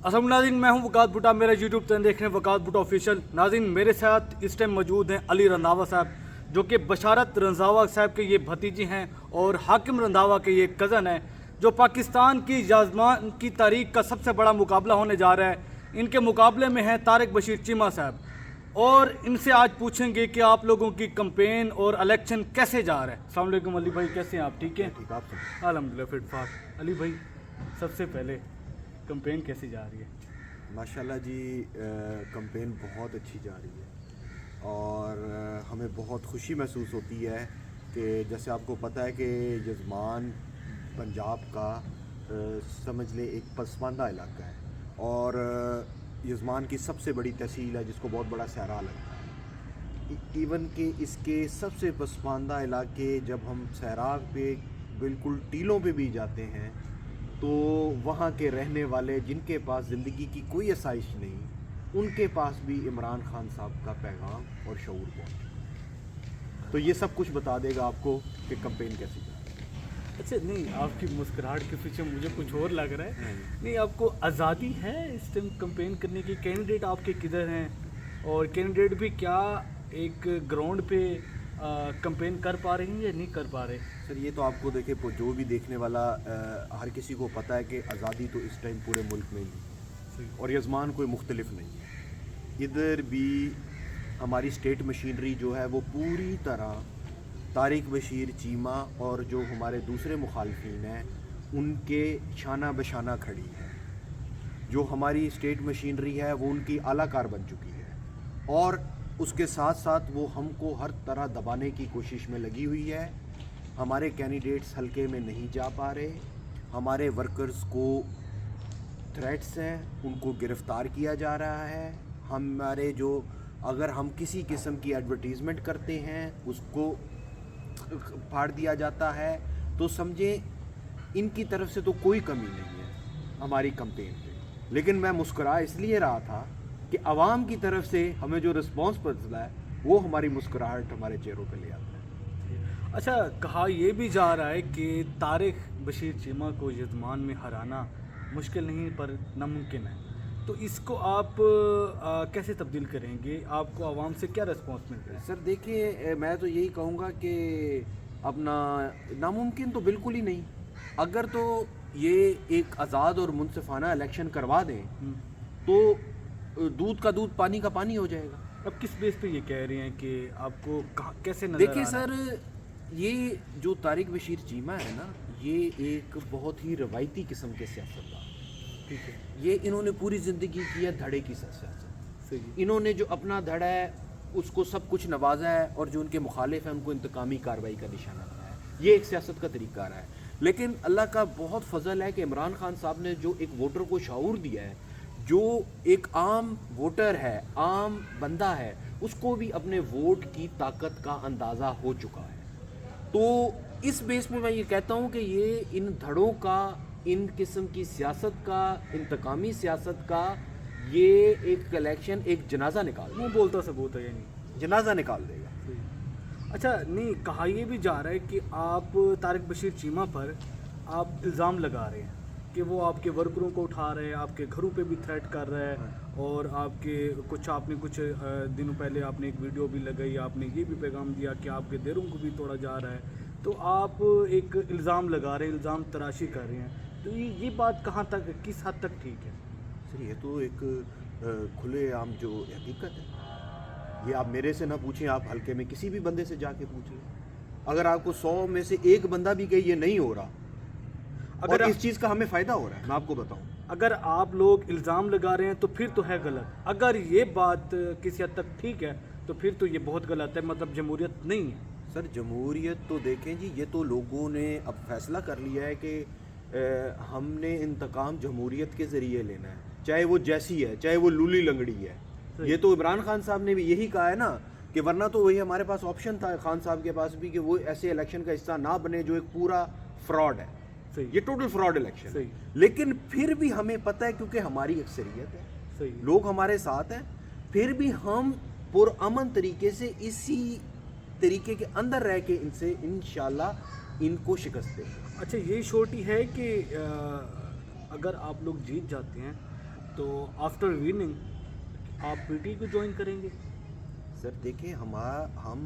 असलम नाज़रीन, मैं हूं वकास भुट्टा। मेरा यूट्यूब चैनल देख रहे हैं वकास भुट्टा ऑफिशियल। नाज़रीन, मेरे साथ इस टाइम मौजूद हैं अली रंधावा साहब, जो कि बशारत रंधावा साहब के ये भतीजी हैं और हाकिम रंधावा के ये कज़न हैं, जो पाकिस्तान की याज़मान की तारीख का सबसे बड़ा मुकाबला होने जा रहा है। इनके मुकाबले में हैं तारिक बशीर चीमा साहब, और इनसे आज पूछेंगे कि आप लोगों की कैंपेन और इलेक्शन कैसे जा रहा है। अस्सलाम वालेकुम अली भाई, कैसे हैं आप? ठीक है, ठीक आप अल्हम्दुलिल्लाह फिट फाट। अली भाई, सबसे पहले कैंपेन कैसी जा रही है? माशाल्लाह जी, कैंपेन बहुत अच्छी जा रही है और हमें बहुत खुशी महसूस होती है कि जैसे आपको पता है कि यजमान पंजाब का समझ ले एक पसमानदा इलाका है और यजमान की सबसे बड़ी तहसील है जिसको बहुत बड़ा सहरा लगता है। इवन कि इसके सबसे पसमानदा इलाके जब हम सहरा पे बिल्कुल टीलों पे भी जाते हैं तो वहाँ के रहने वाले जिनके पास ज़िंदगी की कोई आसाइश नहीं, उनके पास भी इमरान खान साहब का पैगाम और शऊर पहुँचे। तो ये सब कुछ बता देगा आपको कि कैंपेन कैसी जा रही है। अच्छा, नहीं, आपकी मुस्कुराहट के पीछे मुझे कुछ और लग रहा है। नहीं, आपको आज़ादी है इस टाइम कैंपेन करने की? कैंडिडेट आपके किधर हैं, और कैंडिडेट भी क्या एक ग्राउंड पे कैंपेन कर पा रही हैं या नहीं कर पा रहे? सर, ये तो आपको देखे जो भी देखने वाला हर किसी को पता है कि आज़ादी तो इस टाइम पूरे मुल्क में नहीं है और यजमान कोई मुख्तलिफ नहीं है। इधर भी हमारी स्टेट मशीनरी जो है वो पूरी तरह तारिक बशीर चीमा और जो हमारे दूसरे मुखालफिन हैं उनके शाना बशाना खड़ी है। जो हमारी स्टेट मशीनरी है वो उनकी आलाकार बन चुकी है और उसके साथ साथ वो हमको हर तरह दबाने की कोशिश में लगी हुई है। हमारे कैंडिडेट्स हल्के में नहीं जा पा रहे, हमारे वर्कर्स को थ्रेट्स हैं, उनको गिरफ़्तार किया जा रहा है। हमारे जो अगर हम किसी किस्म की एडवर्टीज़मेंट करते हैं उसको फाड़ दिया जाता है। तो समझें इनकी तरफ से तो कोई कमी नहीं है हमारी कैंपेन पे, लेकिन मैं मुस्कुरा इसलिए रहा था कि आवाम की तरफ से हमें जो रिस्पॉन्स मिलता है वो हमारी मुस्कुराहट हमारे चेहरों पे ले आता है। अच्छा, कहा यह भी जा रहा है कि तारिक बशीर चीमा को यजमान में हराना मुश्किल नहीं पर नामुमकिन है, तो इसको आप कैसे तब्दील करेंगे? आपको आवाम से क्या रिस्पॉन्स मिल रहा है? सर देखिए, मैं तो यही कहूँगा कि अपना नामुमकिन तो बिल्कुल ही नहीं। अगर तो ये एक आज़ाद और मुनसिफाना इलेक्शन करवा दें तो दूध का दूध पानी का पानी हो जाएगा। अब किस बेस पे ये कह रहे हैं कि आपको कैसे नजर देखिए आ रहा है? सर, ये जो तारिक बशीर चीमा है ना, ये एक बहुत ही रवायती किस्म के सियासतदान, ठीक है, ये इन्होंने पूरी ज़िंदगी की है धड़े की सियासत। सही। इन्होंने जो अपना धड़ा है उसको सब कुछ नवाजा है और जो उनके मुखालिफ हैं उनको इंतकामी कार्रवाई का निशाना बनाया है। ये एक सियासत का तरीका रहा है। लेकिन अल्लाह का बहुत फजल है कि इमरान खान साहब ने जो एक वोटर को शऊर दिया है, जो एक आम वोटर है, आम बंदा है, उसको भी अपने वोट की ताकत का अंदाज़ा हो चुका है। तो इस बेस पे मैं ये कहता हूँ कि ये इन धड़ों का, इन किस्म की सियासत का, इंतकामी सियासत का, ये एक इलेक्शन एक जनाजा निकाल देगा। मुँह बोलता सबूत है, यानी जनाजा निकाल देगा। अच्छा, नहीं, कहा यह भी जा रहा है कि आप तारिक बशीर चीमा पर आप इल्ज़ाम लगा रहे हैं कि वो आपके वर्करों को उठा रहे हैं, आपके घरों पे भी थ्रेट कर रहा है, और आपके आपने कुछ दिनों पहले आपने एक वीडियो भी लगाई, आपने ये भी पैगाम दिया कि आपके देरों को भी तोड़ा जा रहा है। तो आप एक इल्ज़ाम लगा रहे हैं, इल्ज़ाम तराशी कर रहे हैं, तो ये बात कहाँ तक, किस हद तक ठीक है? सर, ये तो एक खुले आम जो हकीकत है, ये आप मेरे से ना पूछें, आप हल्के में किसी भी बंदे से जाके पूछ लें। अगर आपको 100 में से एक बंदा भी कहे ये नहीं हो रहा, अगर इस चीज़ का हमें फ़ायदा हो रहा है, मैं आपको बताऊं, अगर आप लोग इल्ज़ाम लगा रहे हैं तो फिर तो है गलत। अगर ये बात किसी हद तक ठीक है तो फिर तो ये बहुत गलत है, मतलब जमहूरियत नहीं है। सर जमहूरियत तो देखें जी, ये तो लोगों ने अब फैसला कर लिया है कि हमने इंतकाम जमहूरियत के ज़रिए लेना है, चाहे वो जैसी है, चाहे वो लूली लंगड़ी है। ये तो इमरान खान साहब ने भी यही कहा है ना, कि वरना तो वही हमारे पास ऑप्शन था खान साहब के पास भी कि वो ऐसे इलेक्शन का हिस्सा ना बने जो एक पूरा फ्रॉड है। ये टोटल फ्रॉड इलेक्शन है। लेकिन फिर भी हमें पता है, क्योंकि हमारी अक्सरियत है, लोग हमारे साथ हैं, फिर भी हम पुरअमन तरीके से इसी तरीके के अंदर रह के इनसे इंशाल्लाह इनको शिकस्त देंगे। अच्छा, ये छोटी है कि अगर आप लोग जीत जाते हैं तो आफ्टर विनिंग आप पीटी को ज्वाइन करेंगे? सर देखें, हम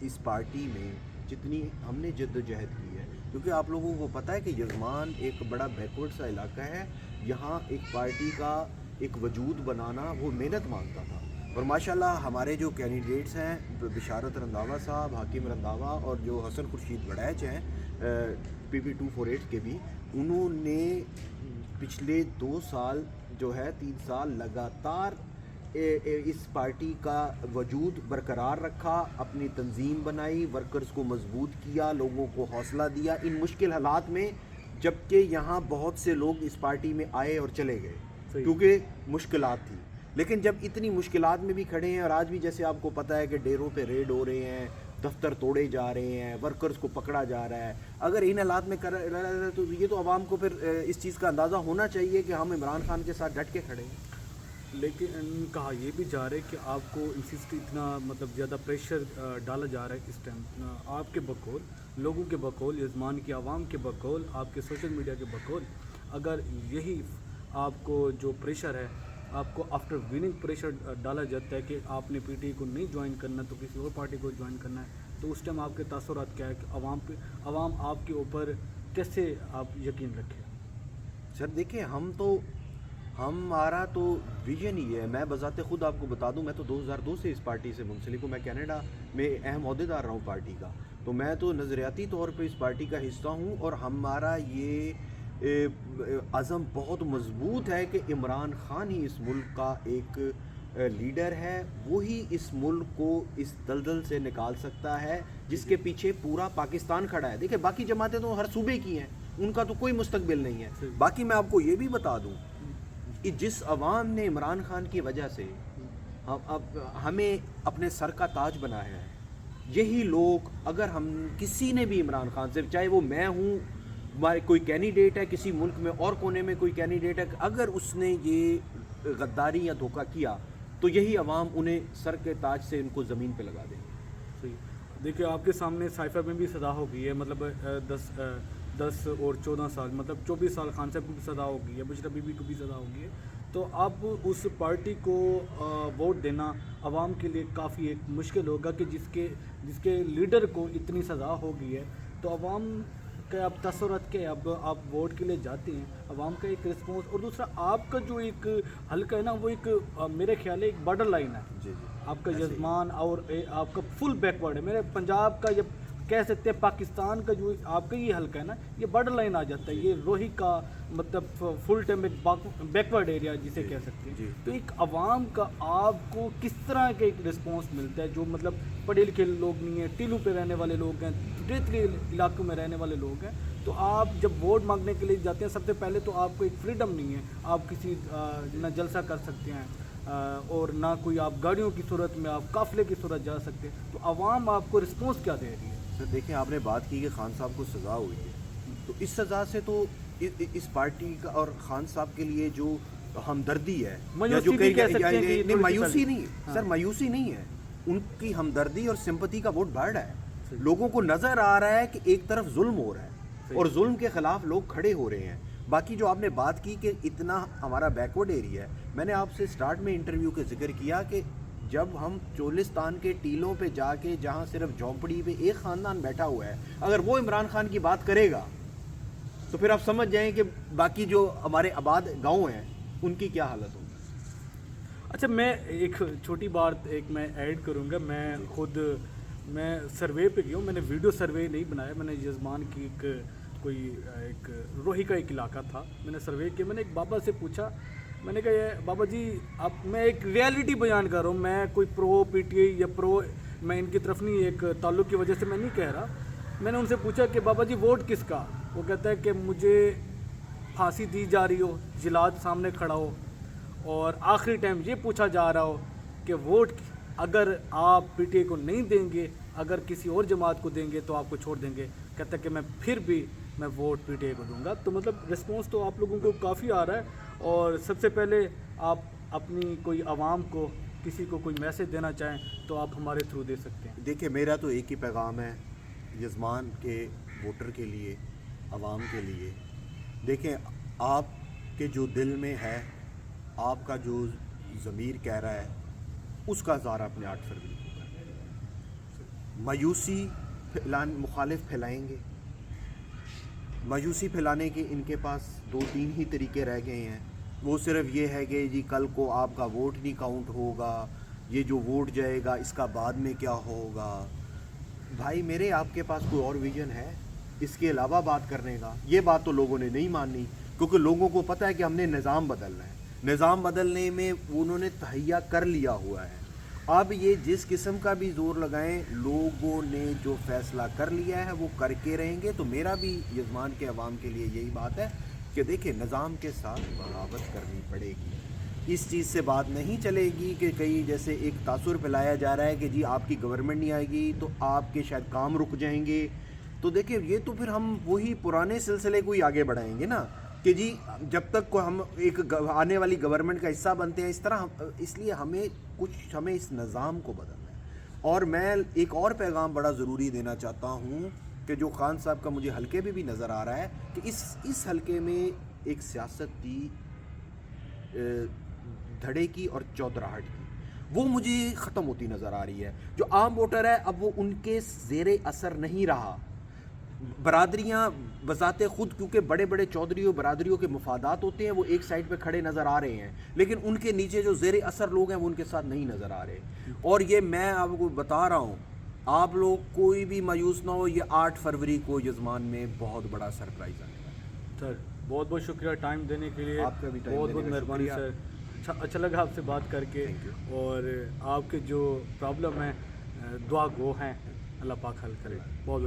इस पार्टी में जितनी हमने जद्दोजहद की है, क्योंकि आप लोगों को पता है कि यजमान एक बड़ा बैकवर्ड सा इलाका है, यहाँ एक पार्टी का एक वजूद बनाना वो मेहनत मांगता था। और माशाल्लाह हमारे जो कैंडिडेट्स हैं, बिशारत रंधावा साहब, हाकिम रंधावा और जो हसन खुर्शीद बड़ैच हैं PP 248 के भी, उन्होंने पिछले 2 साल जो है 3 साल लगातार इस पार्टी का वजूद बरकरार रखा, अपनी तंजीम बनाई, वर्कर्स को मजबूत किया, लोगों को हौसला दिया इन मुश्किल हालात में, जबकि यहाँ बहुत से लोग इस पार्टी में आए और चले गए क्योंकि मुश्किलात थी। लेकिन जब इतनी मुश्किलात में भी खड़े हैं, और आज भी जैसे आपको पता है कि डेरों पे रेड हो रहे हैं, दफ्तर तोड़े जा रहे हैं, वर्कर्स को पकड़ा जा रहा है, अगर इन हालात में कर रहा है तो ये तो आवाम को फिर इस चीज़ का अंदाज़ा होना चाहिए कि हम इमरान खान के साथ डट के खड़े हैं। लेकिन कहा यह भी जा रहा है कि आपको इतना मतलब ज़्यादा प्रेशर डाला जा रहा है इस टाइम आपके बकौल, लोगों के बकौल, यजमान की आवाम के बकौल, आपके सोशल मीडिया के बकौल, अगर यही आपको जो प्रेशर है, आपको आफ्टर विनिंग प्रेशर डाला जाता है कि आपने पीटी को नहीं ज्वाइन करना तो किसी और पार्टी को ज्वाइन करना है, तो उस टाइम आपके तासुरात क्या है कि आवाम आपके ऊपर कैसे आप यकीन रखें? सर देखिए, हमारा तो विजन ही है। मैं बज़ाते ख़ुद आपको बता दूं, मैं तो 2002 से इस पार्टी से मुंसलिक हूँ। मैं कनाडा में अहम ओहदेदार रहा हूँ पार्टी का, तो मैं तो नज़रियाती तौर पे इस पार्टी का हिस्सा हूँ। और हमारा ये अज़म बहुत मज़बूत है कि इमरान खान ही इस मुल्क का एक लीडर है, वही इस मुल्क को इस दलदल से निकाल सकता है जिसके पीछे पूरा पाकिस्तान खड़ा है। देखिए, बाकी जमातें तो हर सूबे की हैं, उनका तो कोई मुस्तकबिल नहीं है। बाकी मैं आपको ये भी बता दूं कि जिस अवाम ने इमरान खान की वजह से हमें अपने सर का ताज बनाया है, यही लोग, अगर हम किसी ने भी इमरान खान से, चाहे वो मैं हूँ, हमारे कोई कैंडिडेट है किसी मुल्क में और कोने में कोई कैंडिडेट है, अगर उसने ये गद्दारी या धोखा किया तो यही अवाम उन्हें सर के ताज से उनको ज़मीन पे लगा देंगे। सही। देखिए, आपके सामने साइफा में भी सदा हो गई है, मतलब 10 और 14 साल, मतलब 24 साल खान साहब को भी सदा हो गई है, बुशरा बीबी को भी सदा हो गई है। तो अब उस पार्टी को वोट देना आवाम के लिए काफ़ी एक मुश्किल होगा कि जिसके लीडर को इतनी सज़ा हो गई है, तो आवाम का अब तसरत के अब आप वोट के लिए जाते हैं, आवाम का एक रिस्पॉन्स, और दूसरा आपका जो एक हल्का है ना, वो एक मेरे ख्याल है एक बॉर्डर लाइन है। जी। आपका यजमान और आपका फुल बैकवर्ड है, मेरे पंजाब का, जब कह सकते हैं पाकिस्तान का जो आपका ये हल्का है ना, ये बॉर्डर लाइन आ जाता है, ये रोही का मतलब फुल टाइम एक बैकवर्ड एरिया जिसे कह सकते हैं। तो एक आवाम का आपको किस तरह का एक रिस्पांस मिलता है, जो मतलब पढ़े लिखे लोग नहीं हैं, टीलू पे रहने वाले लोग हैं, रेतली इलाकों में रहने वाले लोग हैं, तो आप जब वोट मांगने के लिए जाते हैं, सबसे पहले तो आपको एक फ्रीडम नहीं है, आप किसी ना जलसा कर सकते हैं और ना कोई आप गाड़ियों की सूरत में आप काफ़िले की सूरत जा सकते हैं, तो आवाम आपको रिस्पॉन्स क्या दे रही है? सर देखिए, आपने बात की कि खान साहब को सज़ा हुई है, तो इस सज़ा से तो इस पार्टी का और खान साहब के लिए जो हमदर्दी है, या जो नहीं, मायूसी नहीं है सर, मायूसी नहीं है, उनकी हमदर्दी और सिंपैथी का वोट बढ़ रहा है। लोगों को नज़र आ रहा है कि एक तरफ जुल्म हो रहा है और जुल्म के ख़िलाफ़ लोग खड़े हो रहे हैं। बाकी जो आपने बात की कि इतना हमारा बैकवर्ड एरिया है, मैंने आपसे स्टार्ट में इंटरव्यू के जिक्र किया कि जब हम चोलिस्तान के टीलों पे जाके, जहाँ सिर्फ झोंपड़ी पे एक ख़ानदान बैठा हुआ है, अगर वो इमरान खान की बात करेगा तो फिर आप समझ जाएं कि बाकी जो हमारे आबाद गांव हैं उनकी क्या हालत होगी। अच्छा, मैं एक छोटी बात मैं ऐड करूँगा। मैं सर्वे पे गया हूँ, मैंने वीडियो सर्वे नहीं बनाया, मैंने यजमान की एक रोही का एक इलाका था, मैंने सर्वे किया। मैंने एक बाबा से पूछा, मैंने कहा ये बाबा जी, अब मैं एक रियलिटी बयान कर रहा हूँ, मैं कोई प्रो पीटीआई या प्रो, मैं इनकी तरफ नहीं, एक ताल्लुक़ की वजह से मैं नहीं कह रहा। मैंने उनसे पूछा कि बाबा जी वोट किसका? वो कहता है कि मुझे फांसी दी जा रही हो, जिलाद सामने खड़ा हो, और आखिरी टाइम ये पूछा जा रहा हो कि वोट अगर आप पीटीआई को नहीं देंगे, अगर किसी और जमात को देंगे तो आपको छोड़ देंगे। कहता है कि मैं फिर भी मैं वोट पीटीआई को दूंगा। तो मतलब रिस्पॉन्स तो आप लोगों को काफ़ी आ रहा है। और सबसे पहले आप अपनी कोई आवाम को, किसी को कोई मैसेज देना चाहें तो आप हमारे थ्रू दे सकते हैं। देखिए, मेरा तो एक ही पैगाम है यजमान के वोटर के लिए, आवाम के लिए। देखें, आप کہ جو دل میں ہے آپ کا جو ضمیر کہہ رہا ہے اس کا اظہار اپنے 8 فروری کو کریں. مایوسی مخالف پھیلائیں گے. مایوسی پھیلانے کے ان کے پاس 2-3 ہی طریقے رہ گئے ہیں. وہ صرف یہ ہے کہ جی کل کو آپ کا ووٹ نہیں کاؤنٹ ہوگا, یہ جو ووٹ جائے گا اس کا بعد میں کیا ہوگا. بھائی میرے آپ کے پاس کوئی اور ویژن ہے اس کے علاوہ بات کرنے کا؟ یہ بات تو لوگوں نے نہیں ماننی, کیونکہ لوگوں کو پتہ ہے کہ ہم نے نظام بدلنا ہے. نظام بدلنے میں انہوں نے تہیہ کر لیا ہوا ہے. اب یہ جس قسم کا بھی زور لگائیں, لوگوں نے جو فیصلہ کر لیا ہے وہ کر کے رہیں گے. تو میرا بھی یزمان کے عوام کے لیے یہی بات ہے کہ دیکھیں نظام کے ساتھ بغاوت کرنی پڑے گی. اس چیز سے بات نہیں چلے گی کہ کئی جیسے ایک تاثر پھیلایا جا رہا ہے کہ جی آپ کی گورنمنٹ نہیں آئے گی تو آپ کے شاید کام رک جائیں گے. تو دیکھیں یہ تو پھر ہم وہی پرانے سلسلے کو ہی آگے بڑھائیں گے نا کہ جی جب تک ہم ایک آنے والی گورنمنٹ کا حصہ بنتے ہیں اس طرح. اس لیے ہمیں اس نظام کو بدلنا ہے. اور میں ایک اور پیغام بڑا ضروری دینا چاہتا ہوں کہ جو خان صاحب کا مجھے حلقے میں بھی نظر آ رہا ہے کہ اس حلقے میں ایک سیاست کی دھڑے کی اور چودراہٹ کی وہ مجھے ختم ہوتی نظر آ رہی ہے. جو عام ووٹر ہے اب وہ ان کے زیر اثر نہیں رہا. برادریاں بذات خود کیونکہ بڑے بڑے چودھریوں برادریوں کے مفادات ہوتے ہیں وہ ایک سائڈ پہ کھڑے نظر آ رہے ہیں, لیکن ان کے نیچے جو زیر اثر لوگ ہیں وہ ان کے ساتھ نہیں نظر آ رہے. اور یہ میں آپ کو بتا رہا ہوں, آپ لوگ کوئی بھی مایوس نہ ہو, یہ 8 فروری کو یزمان میں بہت بڑا سرپرائز آنے والا ہے. سر بہت بہت شکریہ ٹائم دینے کے لیے. آپ کا بھی ٹائم بہت دینے بہت کا مہربانی شکریہ. سر. اچھا لگا آپ سے بات کر کے, اور آپ کے جو پرابلم ہیں دعا گو ہیں, اللہ پاک حل کرے. بہت